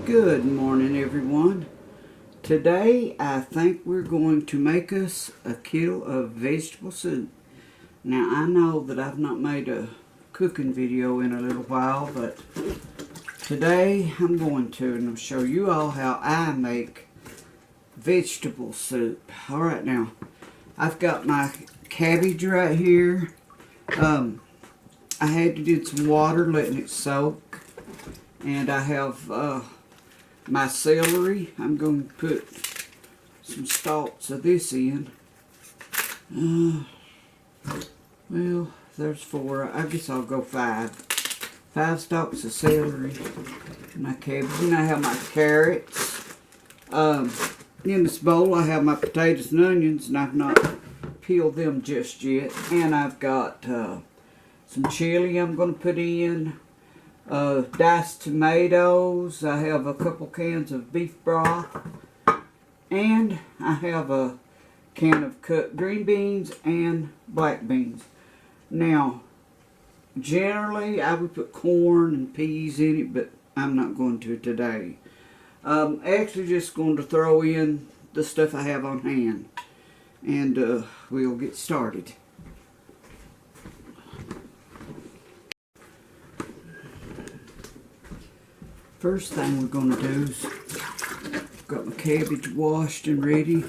Good morning, everyone. Today, I think we're going to make us a kilo of vegetable soup. Now, I know that I've not made a cooking video in a little while, but today I'm going to, and I'll show you all how I make vegetable soup. Alright, now, I've got my cabbage right here. I had to get some water, letting it soak. And I have my celery. I'm going to put some stalks of this in. Well, there's 4. I guess I'll go 5. 5 stalks of celery. My cabbage. And I have my carrots. In this bowl I have my potatoes and onions, and I've not peeled them just yet. And I've got some chili I'm going to put in. Diced tomatoes. I have a couple cans of beef broth, and I have a can of cut green beans and black beans. Now, generally I would put corn and peas in it, but I'm not going to today. Actually just going to throw in the stuff I have on hand, and we'll get started. First thing we're going to do is, got my cabbage washed and ready.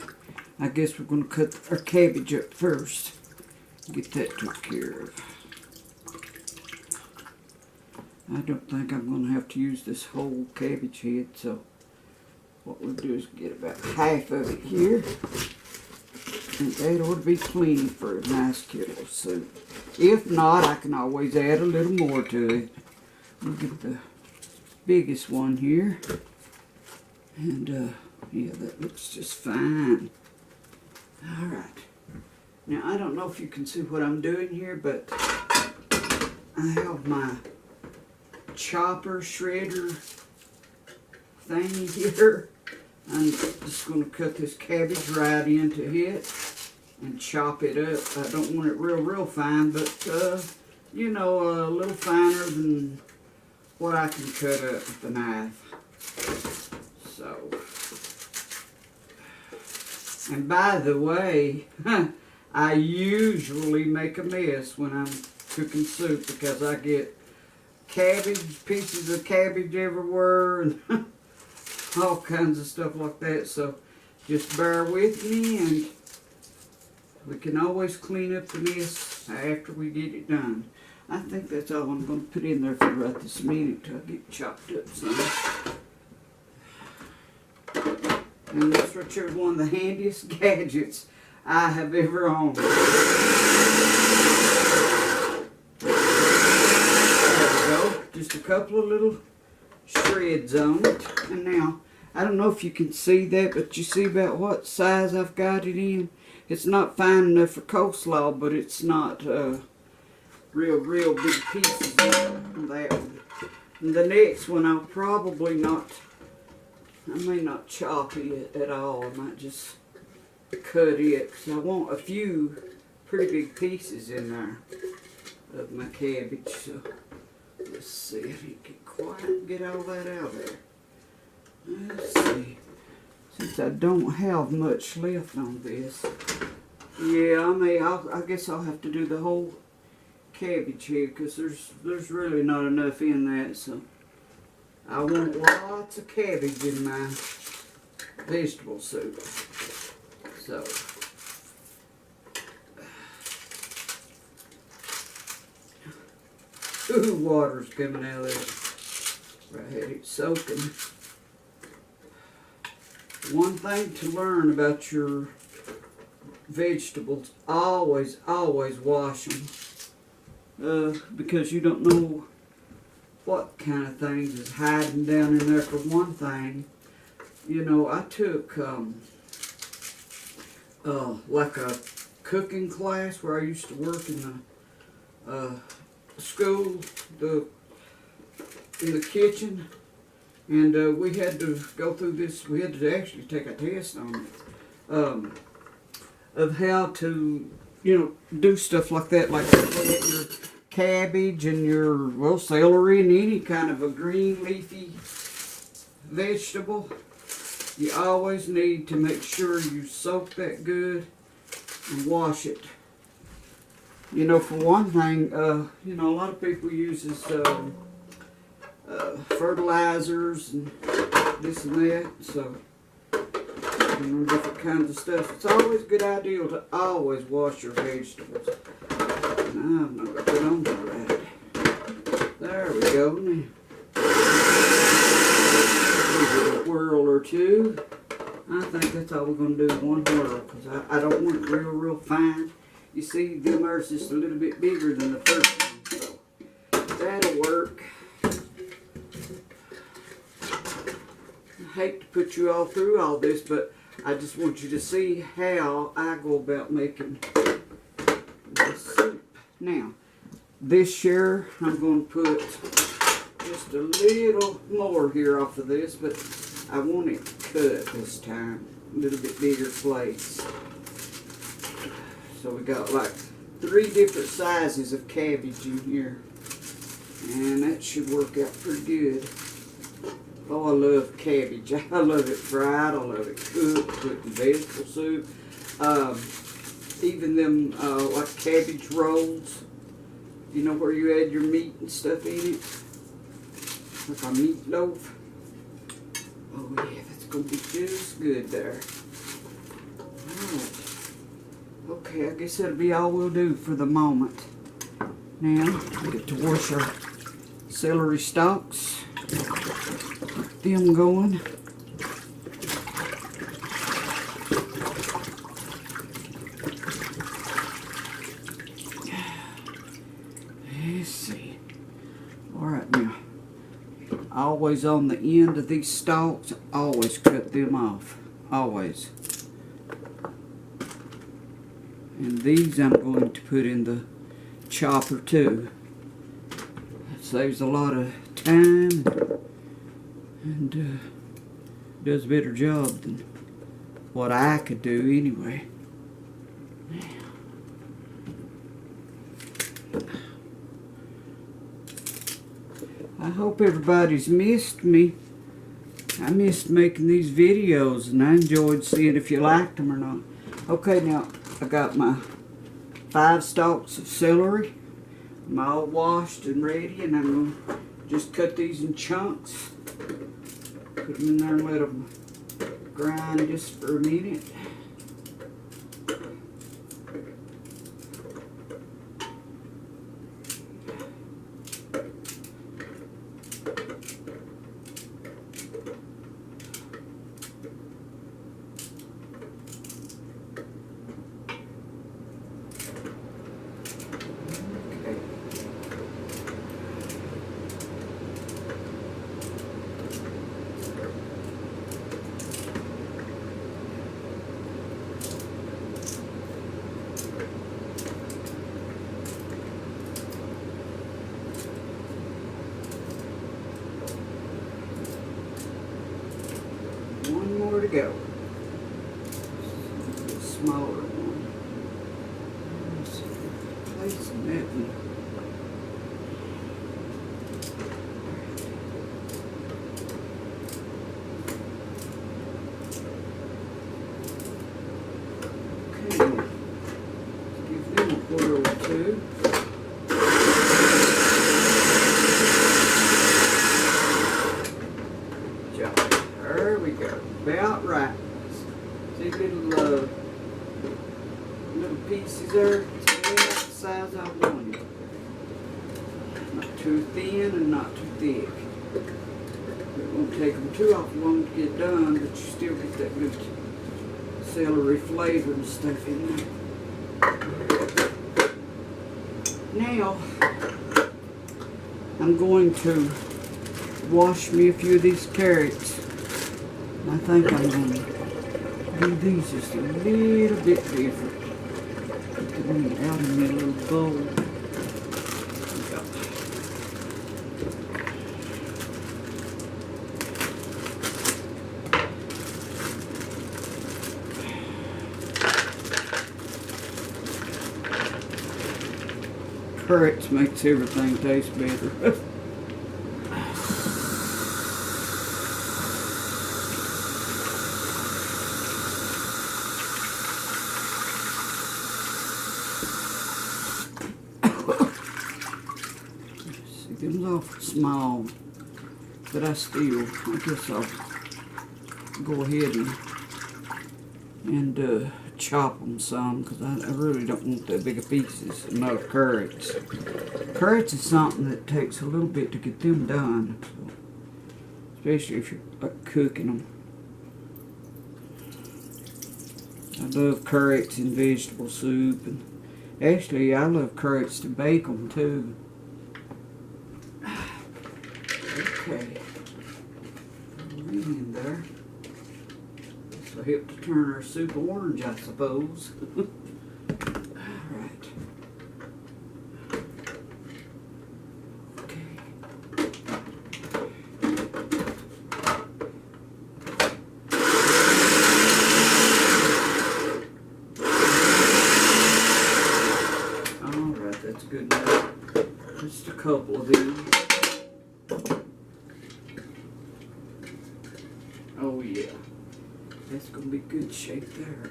I guess we're going to cut our cabbage up first. Get that took care of. I don't think I'm going to have to use this whole cabbage head, so what we'll do is get about half of it here. And that ought to be plenty for a nice kilo of soup. If not, I can always add a little more to it. We'll get the biggest one here, and yeah, that looks just fine. Alright, now I don't know if you can see what I'm doing here, but I have my chopper shredder thing here. I'm just going to cut this cabbage right into it and chop it up. I don't want it real fine, but you know, a little finer than what I can cut up with the knife. So, and by the way, I usually make a mess when I'm cooking soup because I get cabbage, pieces of cabbage everywhere, and all kinds of stuff like that. So just bear with me, and we can always clean up the mess after we get it done. I think that's all I'm going to put in there for right this minute till I get chopped up some. And this right here is one of the handiest gadgets I have ever owned. There we go. Just a couple of little shreds on it. And now, I don't know if you can see that, but you see about what size I've got it in? It's not fine enough for coleslaw, but it's not real big pieces of that one. And the next one I'll probably not, I may not chop it at all. I might just cut it, because I want a few pretty big pieces in there of my cabbage. So let's see if you can quite get all that out there. Let's see. Since I don't have much left on this, yeah, I guess I'll have to do the whole cabbage here, because there's really not enough in that. So I want lots of cabbage in my vegetable soup. So ooh, water's coming out of there. I had it soaking. One thing to learn about your vegetables, always wash them. Because you don't know what kind of things is hiding down in there. For one thing, you know, I took like a cooking class where I used to work in the school, in the kitchen, and we had to go through this. We had to actually take a test on it, of how to, you know, do stuff like that, like your cabbage and your, well, celery and any kind of a green leafy vegetable, you always need to make sure you soak that good and wash it. You know, for one thing, you know, a lot of people uses fertilizers and this and that, so, you know, different kinds of stuff. It's always a good idea to always wash your vegetables. And I'm not put on the right. There we go now. Give it a whirl or two. I think that's all we're going to do, one whirl, because I don't want it real fine. You see, them are just a little bit bigger than the first one, so that'll work. I hate to put you all through all this, but I just want you to see how I go about making the soup. Now, this here, I'm going to put just a little more here off of this, but I want it cut this time, a little bit bigger plates. So we got like 3 different sizes of cabbage in here, and that should work out pretty good. Oh, I love cabbage. I love it fried. I love it cooked, put in vegetable soup. Even them like cabbage rolls. You know, where you add your meat and stuff in it, like a meatloaf. Oh yeah, that's gonna be just good there. Alright. Okay, I guess that'll be all we'll do for the moment. Now, we get to wash our celery stalks. Get them going. Let's see. Alright now. Always on the end of these stalks, always cut them off. Always. And these I'm going to put in the chopper too. It saves a lot of time and does a better job than what I could do anyway. I hope everybody's missed me. I missed making these videos and I enjoyed seeing if you liked them or not. Okay, now I got my 5 stalks of celery. I'm all washed and ready, and I'm going to just cut these in chunks. Put them in there and let them grind just for a minute. One more to go. A smaller one. Let's place that one. Okay, let's give them a whirl or two. There we go. About right. See little pieces there? Yeah, that's the size I wanted. Not too thin and not too thick. It won't take them too awful long to get done, but you still get that good celery flavor and stuff in there. Now, I'm going to wash me a few of these carrots. I think I'm going to do these just a little bit different. Put them out in a little bowl. Carrots makes everything taste better. See, them's awful small, but I guess I'll go ahead and chop them some, because I really don't want that big of pieces of no carrots. Carrots is something that takes a little bit to get them done, so, especially if you're cooking them. I love carrots in vegetable soup, and actually I love carrots to bake them too. Okay, in there. This will help to turn our soup orange, I suppose. Alright. Okay. Alright, that's good enough. Just a couple of these. Oh yeah, that's gonna be good shape there.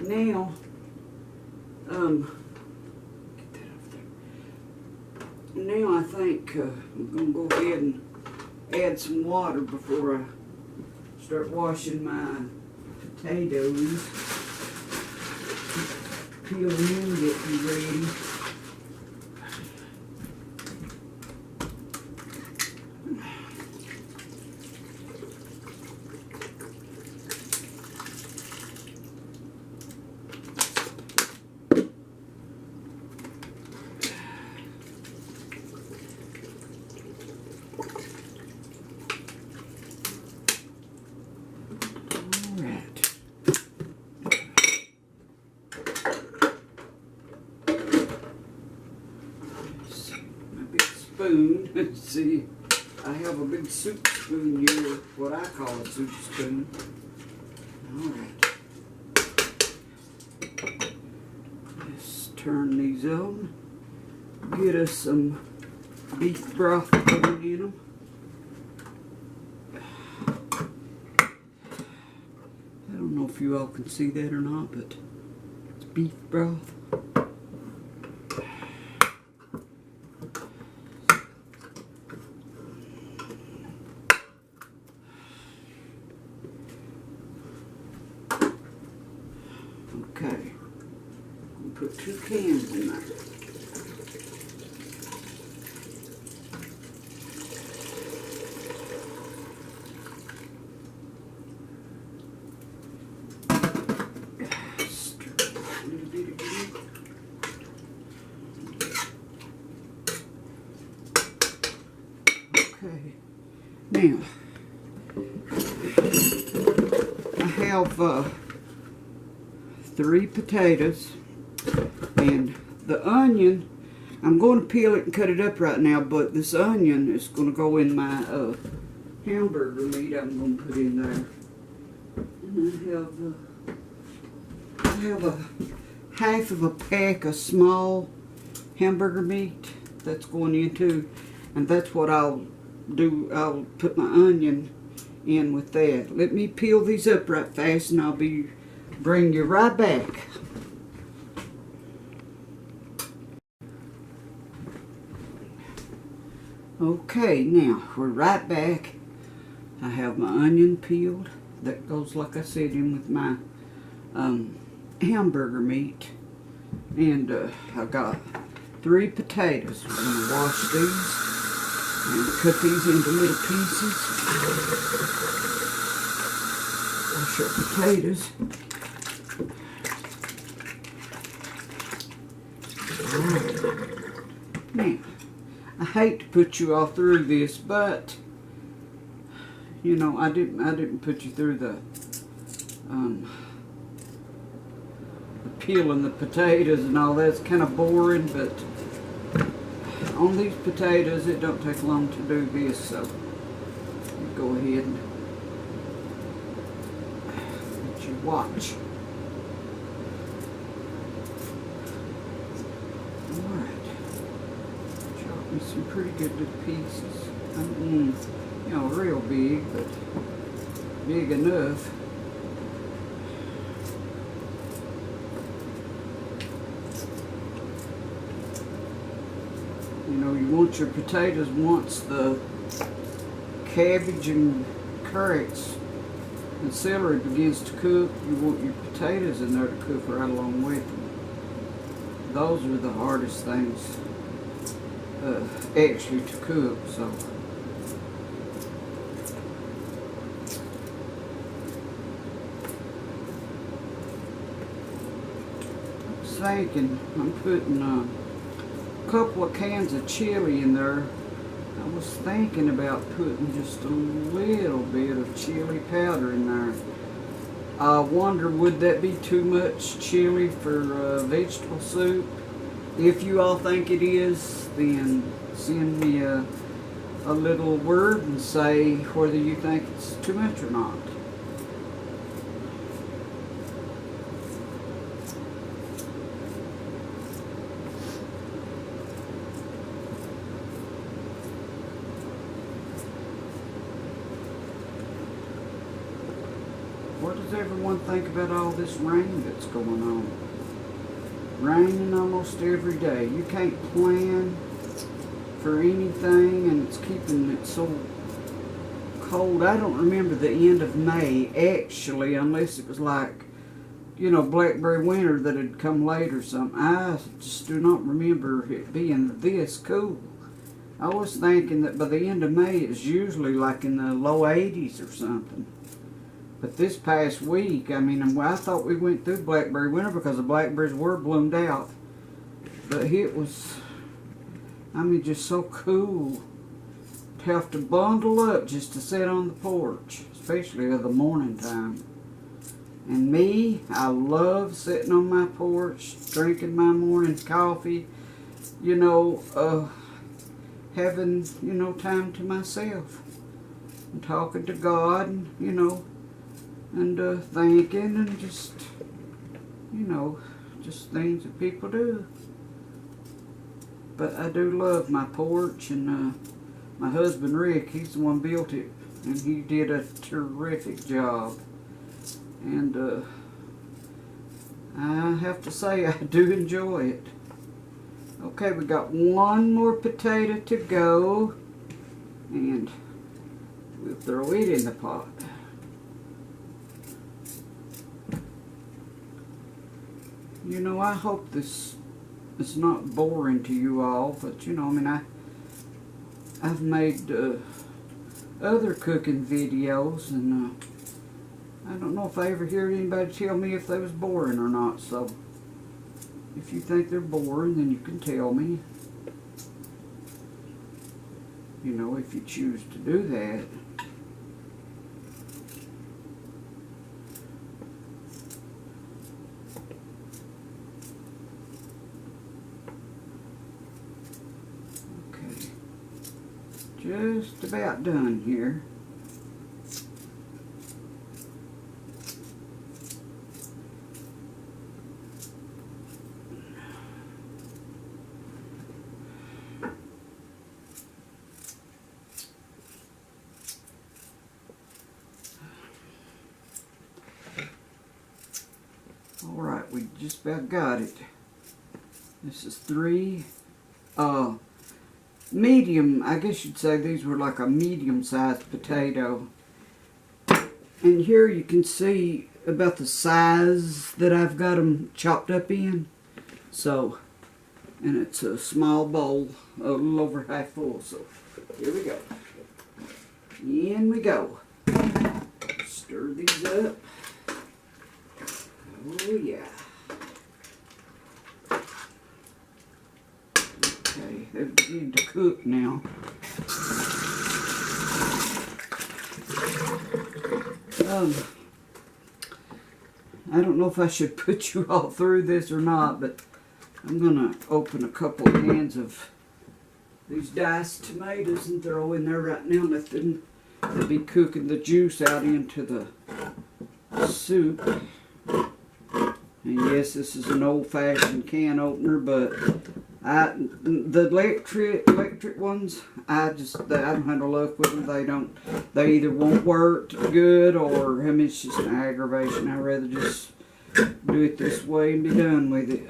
Now, get that off there. Now I think I'm gonna go ahead and add some water before I start washing my potatoes. Peel them in, get them ready. Spoon. Let's see. I have a big soup spoon here, what I call a soup spoon. Alright. Let's turn these on. Get us some beef broth going in them. I don't know if you all can see that or not, but it's beef broth. Okay, we'll put 2 cans in there. Stir a little bit again. Okay, now I have 3 potatoes, and the onion, I'm going to peel it and cut it up right now, but this onion is going to go in my hamburger meat I'm going to put in there. And I have a half of a pack of small hamburger meat that's going in too, and that's what I'll do. I'll put my onion in with that. Let me peel these up right fast, and I'll bring you right back. Okay, now we're right back. I have my onion peeled. That goes, like I said, in with my hamburger meat. And I got 3 potatoes. We're going to wash these and cut these into little pieces. Wash our potatoes. Now, I hate to put you all through this, but you know, I didn't put you through the peeling the potatoes and all. That's kind of boring, but on these potatoes it don't take long to do this, so go ahead and Watch. Alright. Chop me some pretty good little pieces. I don't want, you know, real big, but big enough. You know, you want your potatoes once the cabbage and carrots and celery begins to cook, you want your potatoes in there to cook right along with them. Those are the hardest things actually to cook, so. I was thinking I'm putting a couple of cans of chili in there. I was thinking about putting just a little bit of chili powder in there. I wonder, would that be too much chili for vegetable soup? If you all think it is, then send me a little word and say whether you think it's too much or not. What does everyone think about all this rain that's going on? Raining almost every day. You can't plan for anything, and it's keeping it so cold. I don't remember the end of May, actually, unless it was like, you know, blackberry winter that had come late or something. I just do not remember it being this cool. I was thinking that by the end of May it's usually like in the low 80s or something. But this past week, I mean, I thought we went through blackberry winter because the blackberries were bloomed out. But it was, I mean, just so cool to have to bundle up just to sit on the porch, especially in the morning time. And me, I love sitting on my porch, drinking my morning coffee, you know, having, you know, time to myself. And talking to God, and, you know, and thinking, and just, you know, just things that people do. But I do love my porch, and my husband Rick, he's the one built it, and he did a terrific job. And I have to say, I do enjoy it. Okay, we got one more potato to go, and we'll throw it in the pot. You know, I hope this is not boring to you all, but you know, I mean, I've made other cooking videos, and I don't know if I ever hear anybody tell me if they was boring or not, so if you think they're boring, then you can tell me. You know, if you choose to do that. Just about done here. All right, we just about got it. This is 3 medium, I guess you'd say these were like a medium-sized potato. And here you can see about the size that I've got them chopped up in. So, and it's a small bowl, a little over half full. So, here we go. In we go. Stir these up. Oh yeah. Okay, they're beginning to cook now. I don't know if I should put you all through this or not, but I'm gonna open a couple of cans of these diced tomatoes and throw in there right now. Let them be cooking the juice out into the soup. And yes, this is an old-fashioned can opener, but the electric ones, I don't have no luck with them. They either won't work good, or I mean, it's just an aggravation. I'd rather just do it this way and be done with it.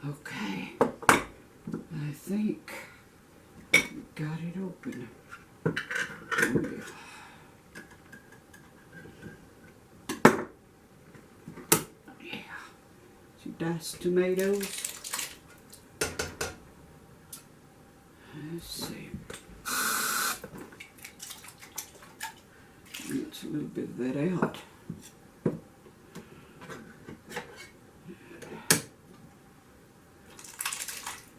Okay, I think got it open. Yeah. Some diced tomatoes. Let's see. Get a little bit of that out.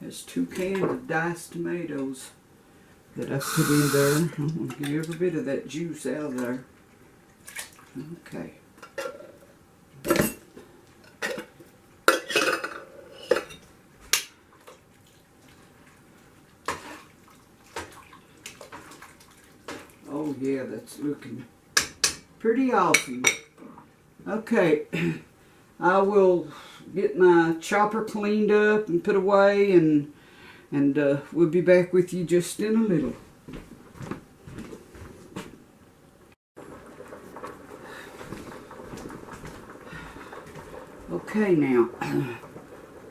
There's 2 cans of diced tomatoes that I put in there. I'm going to get every bit of that juice out of there. Okay. Oh yeah, that's looking pretty awesome. Okay, I will get my chopper cleaned up and put away, and we'll be back with you just in a little. Okay, now I'm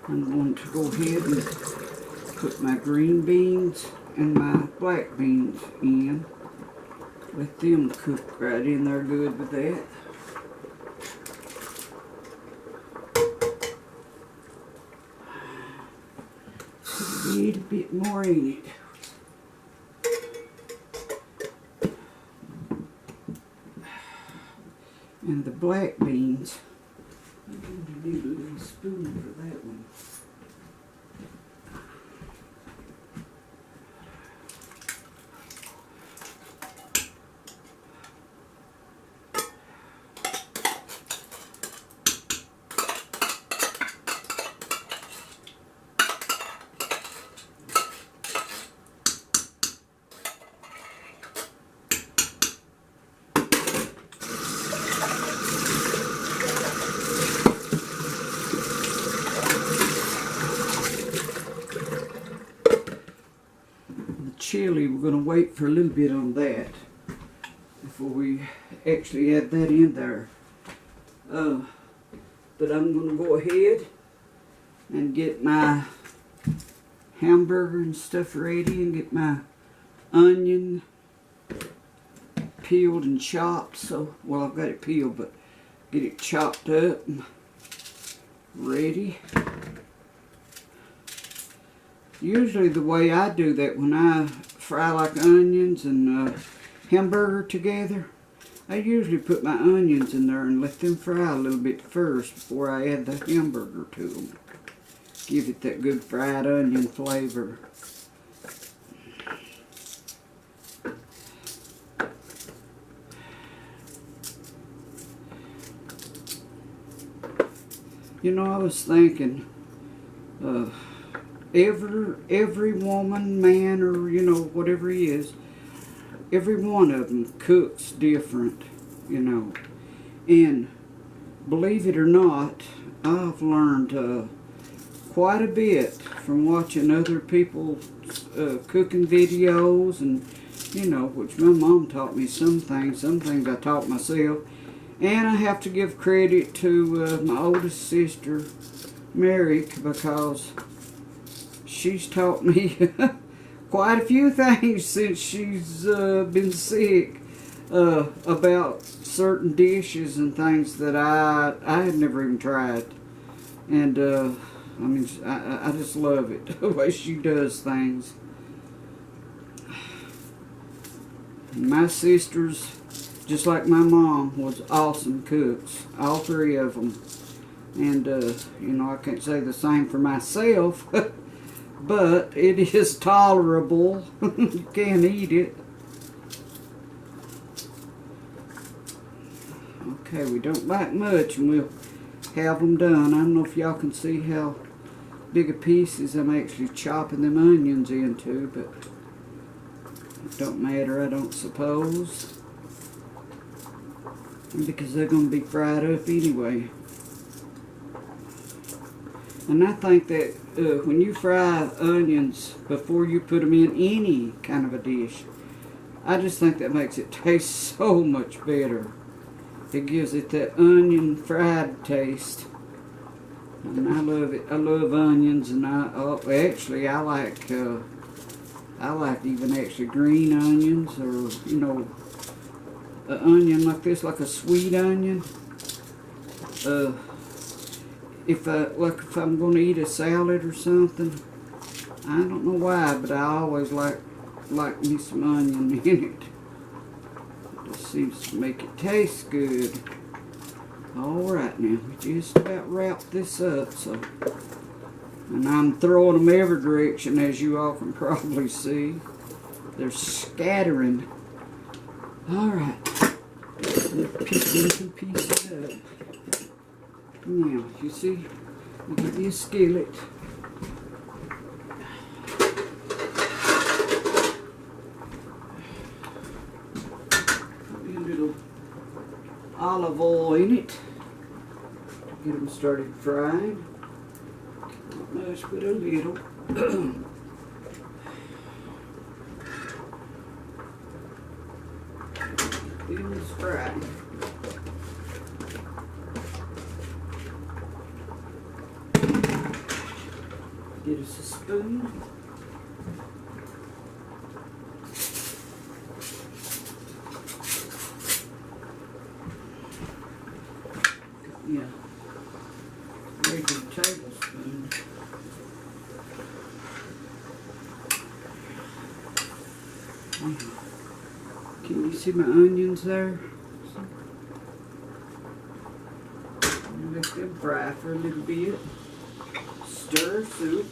going to go ahead and put my green beans and my black beans in. Let them cook right in there good with that. Put a little bit more in it. And the black beans, I'm going to need a little spoon for that one. Chili, we're going to wait for a little bit on that before we actually add that in there. But I'm going to go ahead and get my hamburger and stuff ready, and get my onion peeled and chopped. So, well, I've got it peeled, but get it chopped up and ready. Usually the way I do that, when I fry like onions and hamburger together, I usually put my onions in there and let them fry a little bit first before I add the hamburger to them. Give it that good fried onion flavor. You know, I was thinking, every woman, man, or you know, whatever he is, every one of them cooks different, you know. And believe it or not, I've learned quite a bit from watching other people cooking videos, and you know, which my mom taught me some things I taught myself. And I have to give credit to my oldest sister, Mary, because she's taught me quite a few things since she's been sick about certain dishes and things that I had never even tried. And I mean, I just love it, the way she does things. My sisters, just like my mom, was awesome cooks, all 3 of them. And you know, I can't say the same for myself. But it is tolerable. You can eat it. Okay, we don't bite much, and we'll have them done. I don't know if y'all can see how big a pieces I'm actually chopping them onions into, but it don't matter, I don't suppose. because they're going to be fried up anyway. And I think that when you fry onions before you put them in any kind of a dish, I just think that makes it taste so much better. It gives it that onion fried taste. And I love it. I love onions, and actually I like even actually green onions, or you know, an onion like this, like a sweet onion. If I'm going to eat a salad or something, I don't know why, but I always like me some onion in it. It just seems to make it taste good. Alright, now we just about wrapped this up, and I'm throwing them every direction, as you all can probably see. They're scattering. Alright, we'll pick these two pieces up. Now, you see, I'll give you a skillet. Put a little olive oil in it. Get them started frying. Not much, but a little. Things fried. Get us a spoon. Yeah, regular tablespoon. Can you see my onions there? Let them fry for a little bit. Stir soup.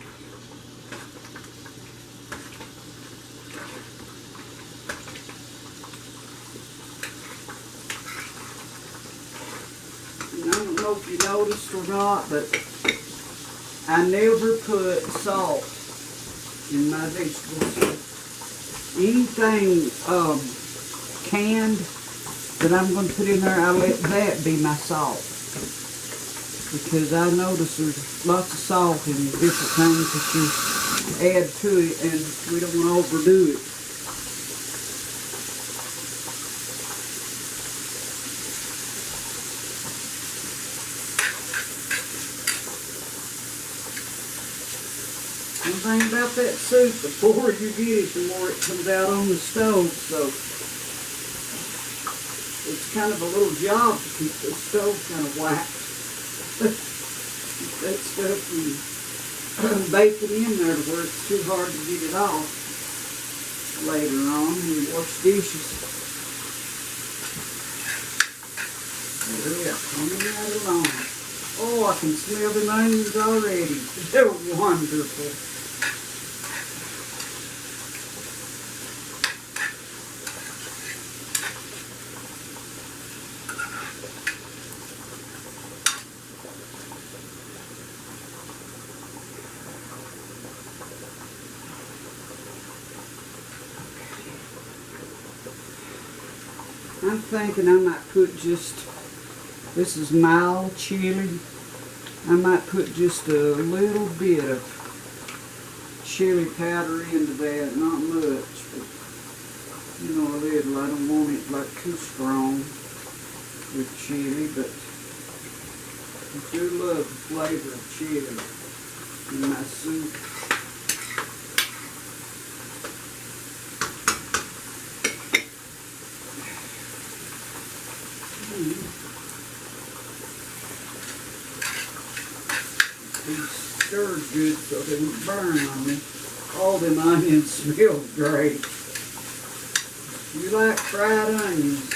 And I don't know if you noticed or not, but I never put salt in my vegetables. Anything canned that I'm going to put in there, I let that be my salt. Because I notice there's lots of salt in different things that you add to it, and we don't want to overdo it. One thing about that soup, the more you get it, the more it comes out on the stove, so it's kind of a little job to keep the stove kind of waxed. That stuff and bake it in there to where it's too hard to get it off later on when you wash dishes. Yeah, coming right along. Oh, I can smell the onions already. They're wonderful. I'm thinking I might put just, this is mild chili, I might put just a little bit of chili powder into that, not much, but you know, a little. I don't want it like too strong with chili, but I do love the flavor of chili in my soup. These stirred good so they won't burn on me. All them onions smell great. You like fried onions?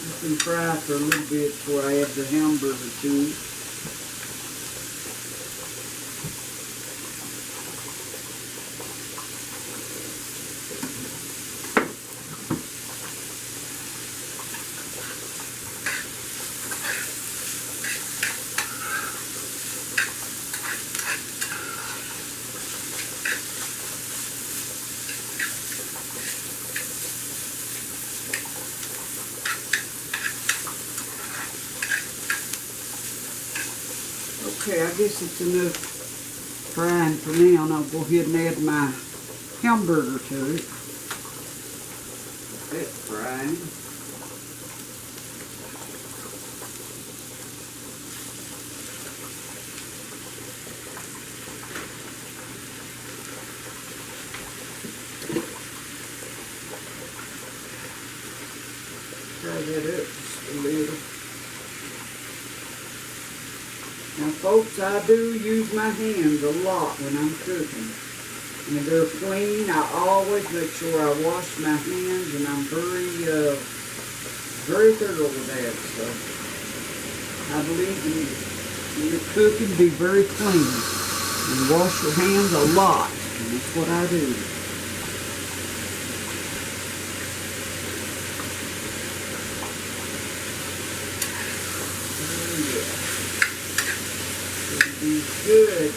Let them fry for a little bit before I add the hamburger to it. Okay, I guess it's enough frying for now, and I'll go ahead and add my hamburger to it. That's frying. Fry that up just a little. Now folks, I do use my hands a lot when I'm cooking. And they're clean. I always make sure I wash my hands, and I'm very thorough with that. So I believe in your cooking, be very clean. And wash your hands a lot. And that's what I do. Good.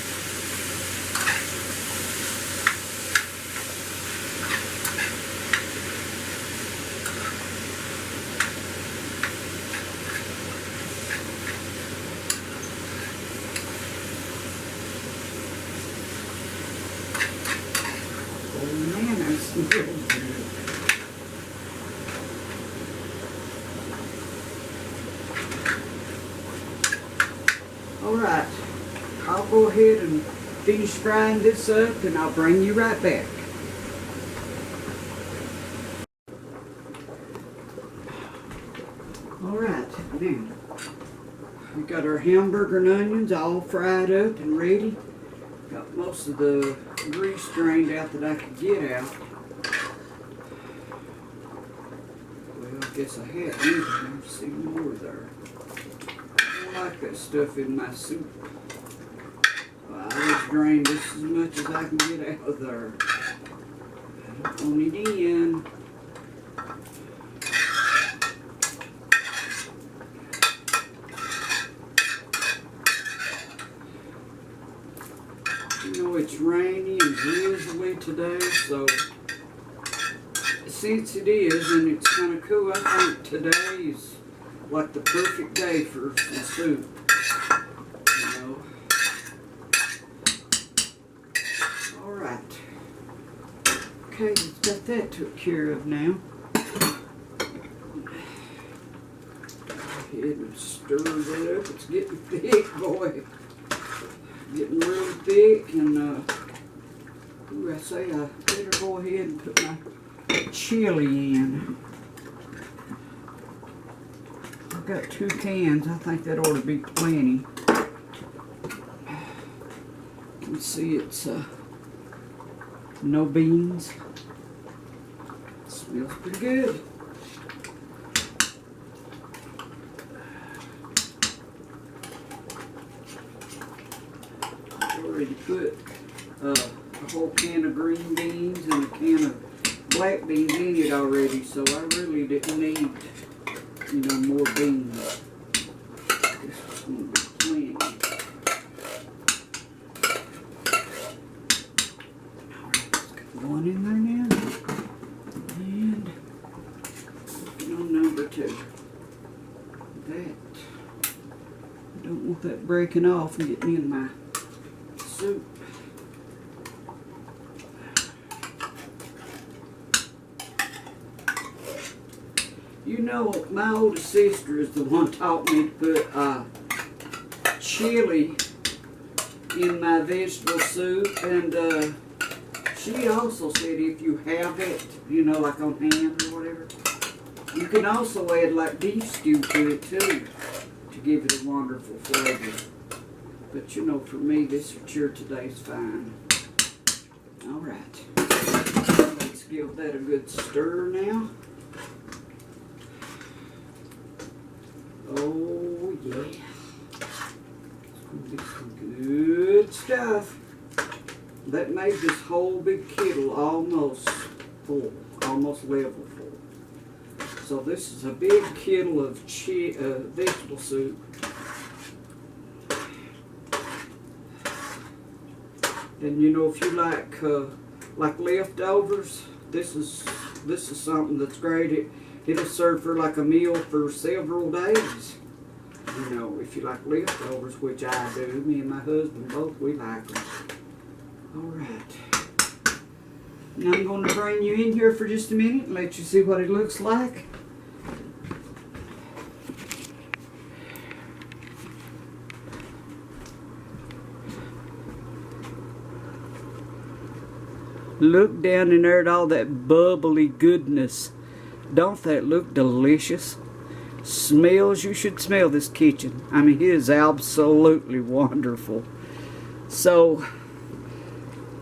Oh man, that's real good. All right. I'll go ahead and finish frying this up, and I'll bring you right back. Alright, now we got our hamburger and onions all fried up and ready. Got most of the grease drained out that I could get out. Well, I guess I had to see more there. I don't like that stuff in my soup. I just drained this as much as I can get out of there. I don't want it in. You know, it's rainy and drizzly today, so since it is and it's kind of cool, I think today is like the perfect day for some soup. Okay, we've got that took care of now. Go ahead and stir that up. It's getting thick, boy. Getting really thick, and ooh, I say I better go ahead and put my chili in. I've got 2 cans. I think that ought to be plenty. You can see it's no beans. Smells pretty good. I've already put a whole can of green beans and a can of black beans in it already, so I really didn't need, you know, more beans. This is going to be plenty. One in there now, and working on number 2. That, I don't want that breaking off and getting in my soup. You know, my oldest sister is the one taught me to put chili in my vegetable soup, and she also said if you have it, you know, like on hand or whatever, you can also add like beef stew to it too, to give it a wonderful flavor. But you know, for me, this for sure today's fine. Alright, let's give that a good stir now. Oh yeah, it's going to be some good stuff. That made this whole big kettle almost full, almost level full. So this is a big kettle of vegetable soup. And you know, if you like leftovers, this is something that's great. It'll serve for like a meal for several days. You know, if you like leftovers, which I do, me and my husband both, we like them. Alright. Now I'm going to bring you in here for just a minute and let you see what it looks like. Look down in there at all that bubbly goodness. Don't that look delicious? Smells, you should smell this kitchen. I mean, it is absolutely wonderful. So,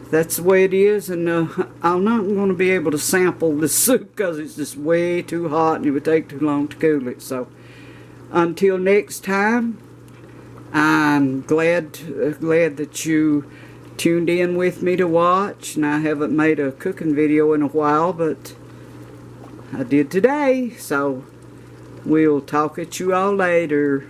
that's the way it is, and I'm not going to be able to sample the soup because it's just way too hot and it would take too long to cool it. So, until next time, I'm glad that you tuned in with me to watch, and I haven't made a cooking video in a while, but I did today, so we'll talk at you all later.